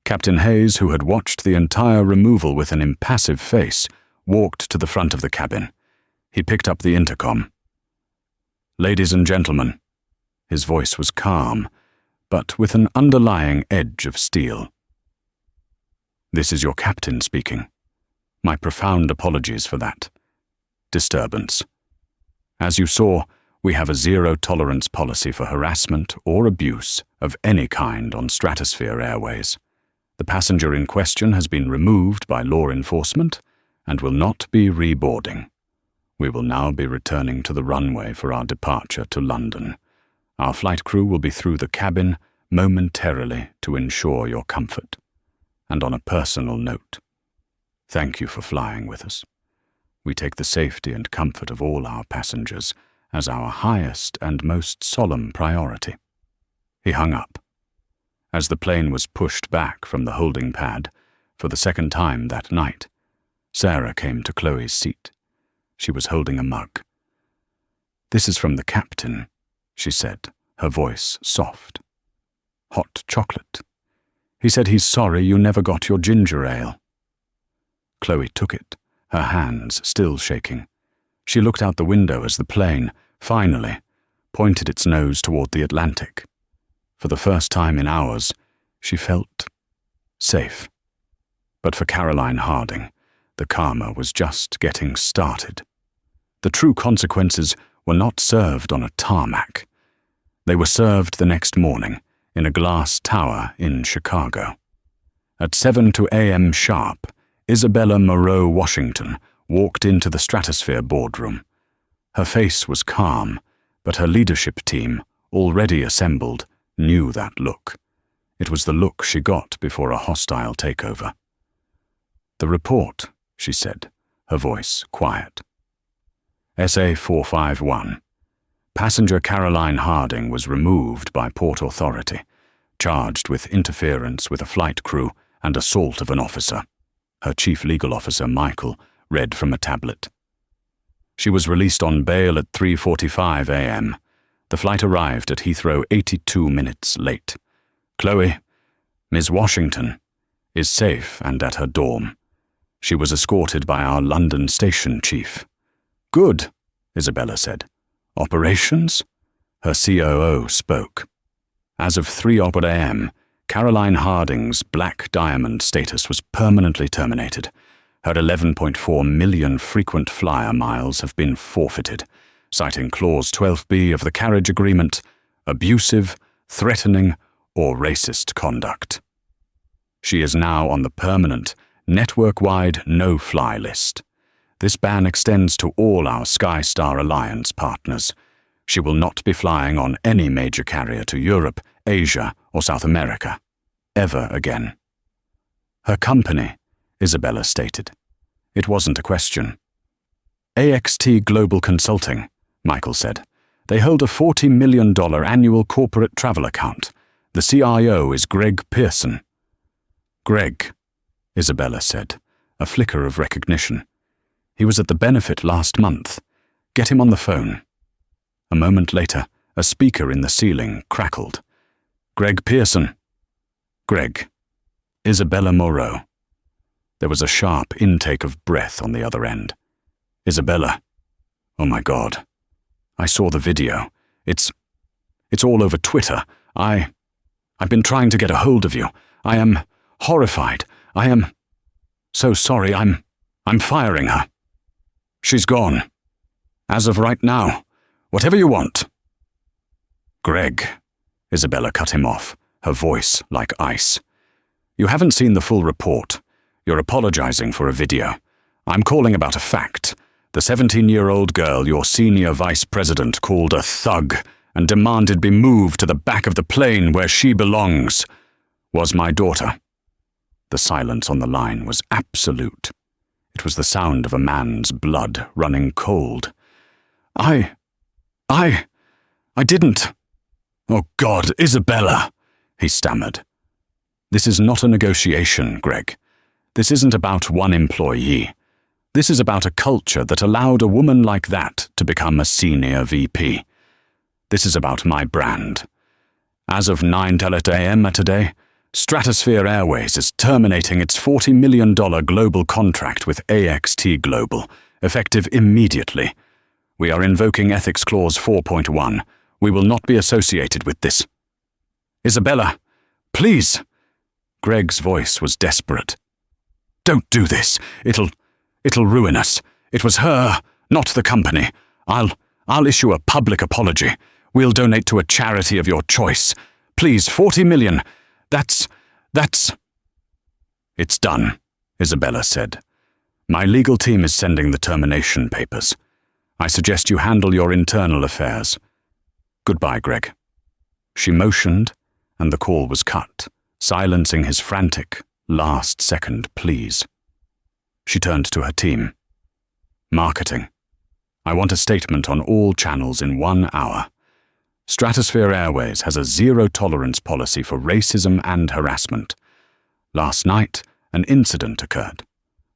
[SPEAKER 1] Captain Hayes, who had watched the entire removal with an impassive face, walked to the front of the cabin. He picked up the intercom. "Ladies and gentlemen," his voice was calm, but with an underlying edge of steel. "This is your captain speaking. My profound apologies for that disturbance. As you saw, we have a zero-tolerance policy for harassment or abuse of any kind on Stratosphere Airways. The passenger in question has been removed by law enforcement and will not be reboarding. We will now be returning to the runway for our departure to London. Our flight crew will be through the cabin momentarily to ensure your comfort. And on a personal note, thank you for flying with us. We take the safety and comfort of all our passengers as our highest and most solemn priority." He hung up. As the plane was pushed back from the holding pad, for the second time that night, Sarah came to Chloe's seat. She was holding a mug. "This is from the captain," she said, her voice soft. "Hot chocolate. He said he's sorry you never got your ginger ale." Chloe took it, her hands still shaking. She looked out the window as the plane, finally, pointed its nose toward the Atlantic. For the first time in hours, she felt safe. But for Caroline Harding, the karma was just getting started. The true consequences were not served on a tarmac. They were served the next morning in a glass tower in Chicago. At 7 a.m. sharp, Isabella Moreau Washington walked into the Stratosphere boardroom. Her face was calm, but her leadership team, already assembled, knew that look. It was the look she got before a hostile takeover. "The report," she said, her voice quiet. SA 451. Passenger Caroline Harding was removed by Port Authority, charged with interference with a flight crew and assault of an officer. Her chief legal officer, Michael, read from a tablet. She was released on bail at 3:45 a.m. The flight arrived at Heathrow 82 minutes late. Chloe, Ms. Washington, is safe and at her dorm. She was escorted by our London station chief. "Good," Isabella said. "Operations?" Her COO spoke. As of 3 a.m., Caroline Harding's Black Diamond status was permanently terminated. Her 11.4 million frequent flyer miles have been forfeited, citing Clause 12B of the carriage agreement, abusive, threatening, or racist conduct. She is now on the permanent, network-wide no-fly list. This ban extends to all our SkyStar Alliance partners. She will not be flying on any major carrier to Europe, Asia, or South America, ever again. Her company, Isabella stated. It wasn't a question. AXT Global Consulting, Michael said. They hold a $40 million annual corporate travel account. The CIO is Greg Pearson. Greg, Isabella said, a flicker of recognition. He was at the benefit last month. Get him on the phone. A moment later, a speaker in the ceiling crackled. Greg Pearson. Greg. Isabella Moreau. There was a sharp intake of breath on the other end. Isabella. Oh my God. I saw the video. It's all over Twitter. I've been trying to get a hold of you. I am horrified. I am so sorry. I'm firing her. She's gone. As of right now. Whatever you want. Greg. Isabella cut him off, her voice like ice. You haven't seen the full report. You're apologizing for a video. I'm calling about a fact. The 17-year-old girl your senior vice president called a thug and demanded be moved to the back of the plane where she belongs, was my daughter. The silence on the line was absolute. It was the sound of a man's blood running cold. I didn't. Oh God, Isabella, he stammered. This is not a negotiation, Greg. This isn't about one employee. This is about a culture that allowed a woman like that to become a senior VP. This is about my brand. As of 9 a.m. today, Stratosphere Airways is terminating its $40 million global contract with AXT Global, effective immediately. We are invoking Ethics Clause 4.1. We will not be associated with this. Isabella, please. Greg's voice was desperate. Don't do this. It'll ruin us. It was her, not the company. I'll issue a public apology. We'll donate to a charity of your choice. Please, $40 million. That's... It's done, Isabella said. My legal team is sending the termination papers. I suggest you handle your internal affairs. Goodbye, Greg." She motioned, and the call was cut, silencing his frantic, last-second pleas. She turned to her team. "Marketing. I want a statement on all channels in 1 hour. Stratosphere Airways has a zero-tolerance policy for racism and harassment. Last night, an incident occurred.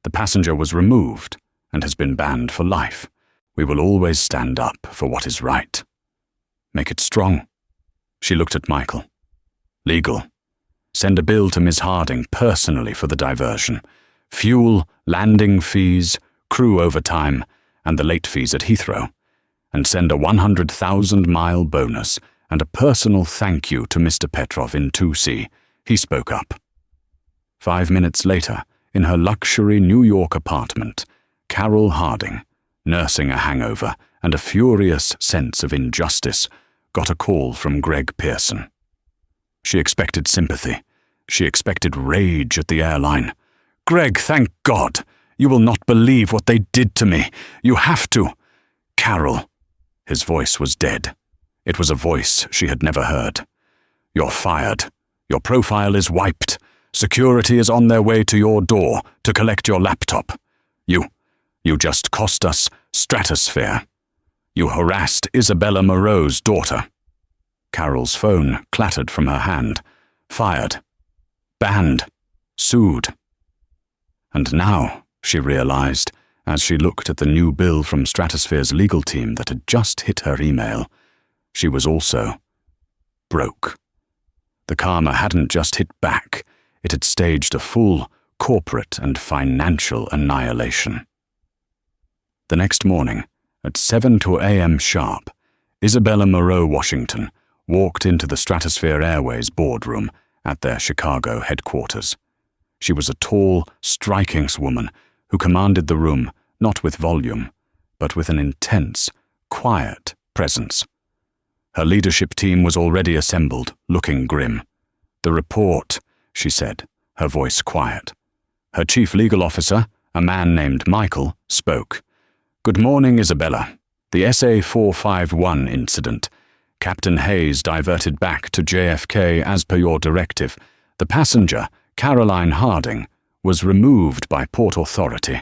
[SPEAKER 1] The passenger was removed and has been banned for life. We will always stand up for what is right. Make it strong." She looked at Michael. "Legal. Send a bill to Ms. Harding personally for the diversion. Fuel, landing fees, crew overtime, and the late fees at Heathrow. And send a 100,000-mile bonus and a personal thank you to Mr. Petrov in 2C. He spoke up." 5 minutes later, in her luxury New York apartment, Carol Harding, nursing a hangover and a furious sense of injustice, got a call from Greg Pearson. She expected sympathy. She expected rage at the airline. "Greg, thank God! You will not believe what they did to me. You have to." "Carol." His voice was dead. It was a voice she had never heard. "You're fired. Your profile is wiped. Security is on their way to your door to collect your laptop. You just cost us Stratosphere. You harassed Isabella Moreau's daughter." Carol's phone clattered from her hand. Fired. Banned. Sued. And now, she realized, as she looked at the new bill from Stratosphere's legal team that had just hit her email, she was also broke. The karma hadn't just hit back, it had staged a full corporate and financial annihilation. The next morning, at 7 a.m. sharp, Isabella Moreau Washington walked into the Stratosphere Airways boardroom at their Chicago headquarters. She was a tall, striking woman who commanded the room not with volume, but with an intense, quiet presence. Her leadership team was already assembled, looking grim. "The report," she said, her voice quiet. Her chief legal officer, a man named Michael, spoke. "Good morning, Isabella. The SA-451 incident. Captain Hayes diverted back to JFK as per your directive. The passenger, Caroline Harding, was removed by Port Authority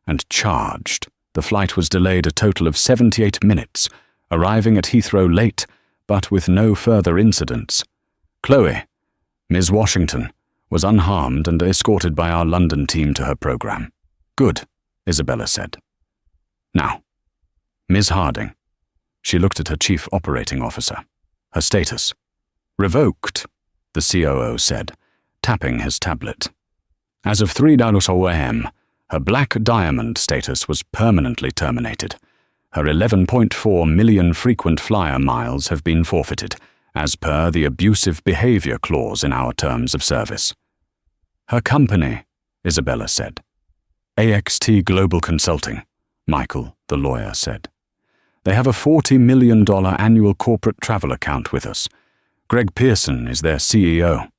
[SPEAKER 1] and charged. The flight was delayed a total of 78 minutes, arriving at Heathrow late, but with no further incidents. Chloe, Ms. Washington, was unharmed and escorted by our London team to her program." "Good," Isabella said. "Now, Ms. Harding." She looked at her chief operating officer. "Her status." "Revoked," the COO said, tapping his tablet. "As of 3 a.m., her Black Diamond status was permanently terminated. Her 11.4 million frequent flyer miles have been forfeited, as per the abusive behavior clause in our terms of service." "Her company," Isabella said. "AXT Global Consulting," Michael, the lawyer, said. "They have a $40 million annual corporate travel account with us. Greg Pearson is their CEO."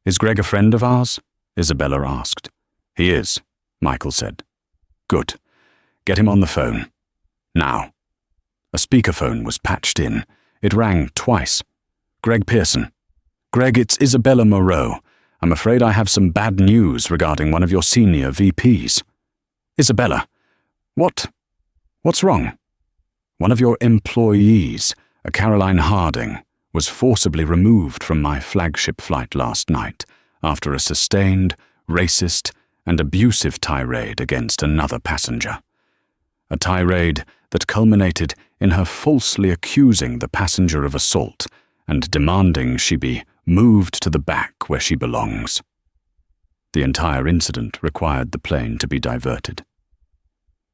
[SPEAKER 1] "Is Greg a friend of ours?" Isabella asked. "He is," Michael said. "Good. Get him on the phone. Now." A speakerphone was patched in. It rang twice. "Greg Pearson." "Greg, it's Isabella Moreau. I'm afraid I have some bad news regarding one of your senior VPs." "Isabella, what's wrong?" "One of your employees, a Caroline Harding, was forcibly removed from my flagship flight last night after a sustained, racist, and abusive tirade against another passenger. A tirade that culminated in her falsely accusing the passenger of assault and demanding she be moved to the back where she belongs. The entire incident required the plane to be diverted."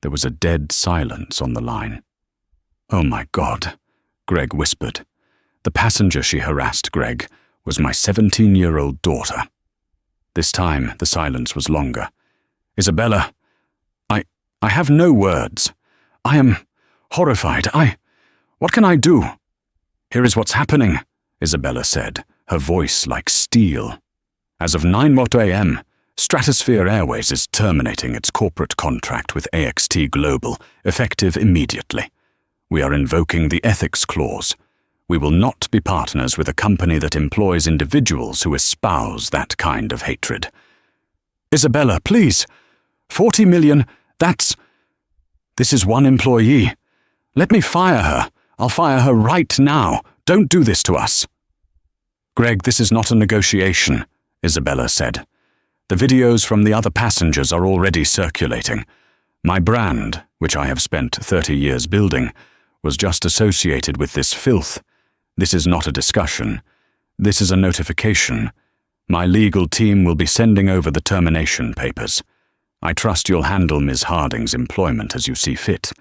[SPEAKER 1] There was a dead silence on the line. "Oh my God," Greg whispered. "The passenger she harassed, Greg, was my 17-year-old daughter." This time the silence was longer. "Isabella, I have no words. I am horrified. What can I do?" "Here is what's happening," Isabella said, her voice like steel. "As of 9 a.m., Stratosphere Airways is terminating its corporate contract with AXT Global, effective immediately. We are invoking the ethics clause. We will not be partners with a company that employs individuals who espouse that kind of hatred. Isabella, please. 40 million, This is one employee. Let me fire her. I'll fire her right now. Don't do this to us. Greg, this is not a negotiation, Isabella said. The videos from the other passengers are already circulating. My brand, which I have spent 30 years building, was just associated with this filth. This is not a discussion. This is a notification. My legal team will be sending over the termination papers. I trust you'll handle Ms. Harding's employment as you see fit,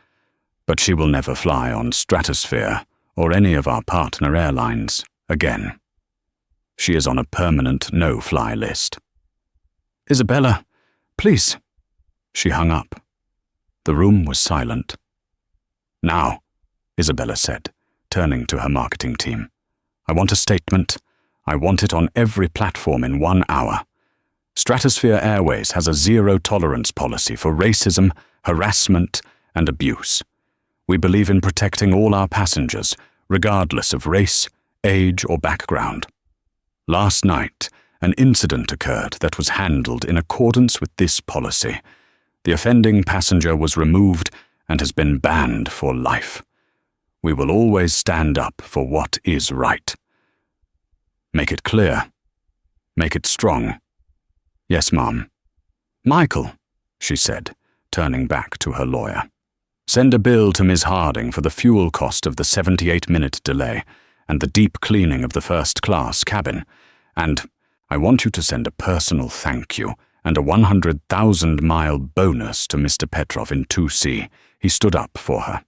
[SPEAKER 1] but she will never fly on Stratosphere or any of our partner airlines again. She is on a permanent no-fly list. Isabella, please. She hung up. The room was silent. Now, Isabella said, turning to her marketing team, I want a statement. I want it on every platform in 1 hour. Stratosphere Airways has a zero-tolerance policy for racism, harassment, and abuse. We believe in protecting all our passengers, regardless of race, age, or background. Last night, an incident occurred that was handled in accordance with this policy. The offending passenger was removed and has been banned for life. We will always stand up for what is right. Make it clear. Make it strong. Yes, Mom. Michael, she said, turning back to her lawyer. Send a bill to Ms. Harding for the fuel cost of the 78-minute delay and the deep cleaning of the first-class cabin, and I want you to send a personal thank you and a 100,000-mile bonus to Mr. Petrov in 2C. He stood up for her.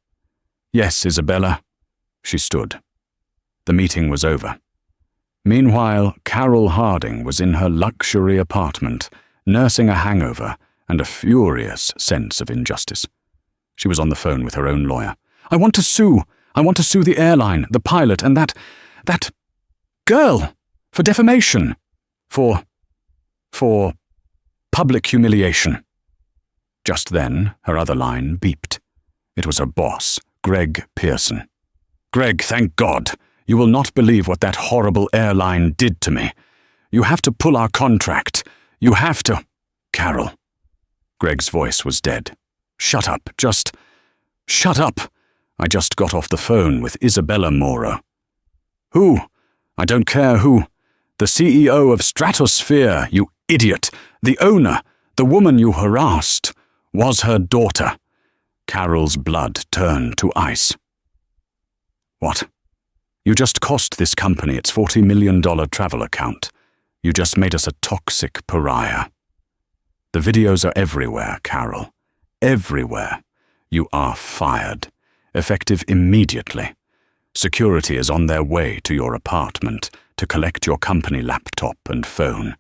[SPEAKER 1] Yes, Isabella. She stood. The meeting was over. Meanwhile, Carol Harding was in her luxury apartment, nursing a hangover and a furious sense of injustice. She was on the phone with her own lawyer. I want to sue. I want to sue the airline, the pilot, and that girl for defamation. For public humiliation. Just then, her other line beeped. It was her boss, Greg Pearson. Greg, thank God. You will not believe what that horrible airline did to me. You have to pull our contract. You have to. Carol. Greg's voice was dead. Shut up. Just shut up. I just got off the phone with Isabella Moro. Who? I don't care who. The CEO of Stratosphere, you idiot. The owner, the woman you harassed, was her daughter. Carol's blood turned to ice. What? You just cost this company its $40 million travel account. You just made us a toxic pariah. The videos are everywhere, Carol. Everywhere. You are fired. Effective immediately. Security is on their way to your apartment to collect your company laptop and phone.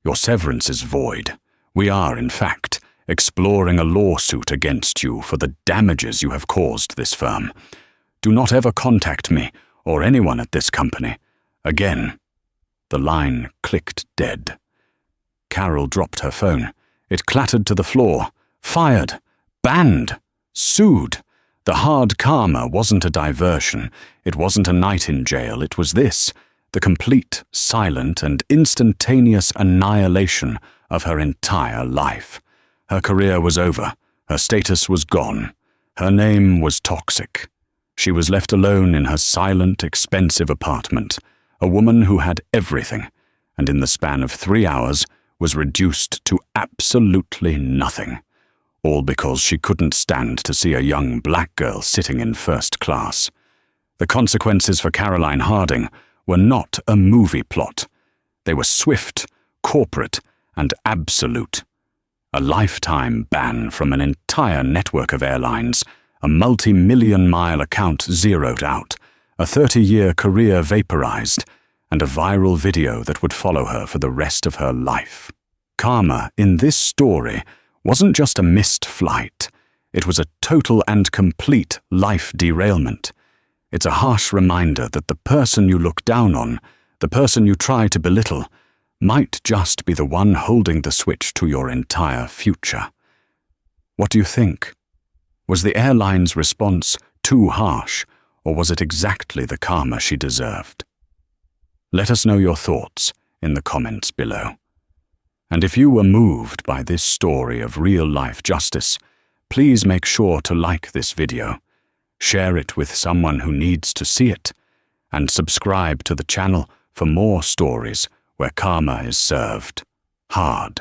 [SPEAKER 1] Your severance is void. We are, in fact, exploring a lawsuit against you for the damages you have caused this firm. Do not ever contact me or anyone at this company again. The line clicked dead. Carol dropped her phone. It clattered to the floor. Fired. Banned. Sued. The hard karma wasn't a diversion. It wasn't a night in jail. It was this. The complete, silent, and instantaneous annihilation of her entire life. Her career was over. Her status was gone. Her name was toxic. She was left alone in her silent, expensive apartment, a woman who had everything, and in the span of 3 hours was reduced to absolutely nothing, all because she couldn't stand to see a young black girl sitting in first class. The consequences for Caroline Harding were not a movie plot. They were swift, corporate, and absolute. A lifetime ban from an entire network of airlines, a multi-million-mile account zeroed out, a 30-year career vaporized, and a viral video that would follow her for the rest of her life. Karma in this story wasn't just a missed flight. It was a total and complete life derailment. It's a harsh reminder that the person you look down on, the person you try to belittle, might just be the one holding the switch to your entire future. What do you think? Was the airline's response too harsh, or was it exactly the karma she deserved? Let us know your thoughts in the comments below. And if you were moved by this story of real-life justice, please make sure to like this video, share it with someone who needs to see it, and subscribe to the channel for more stories where karma is served hard.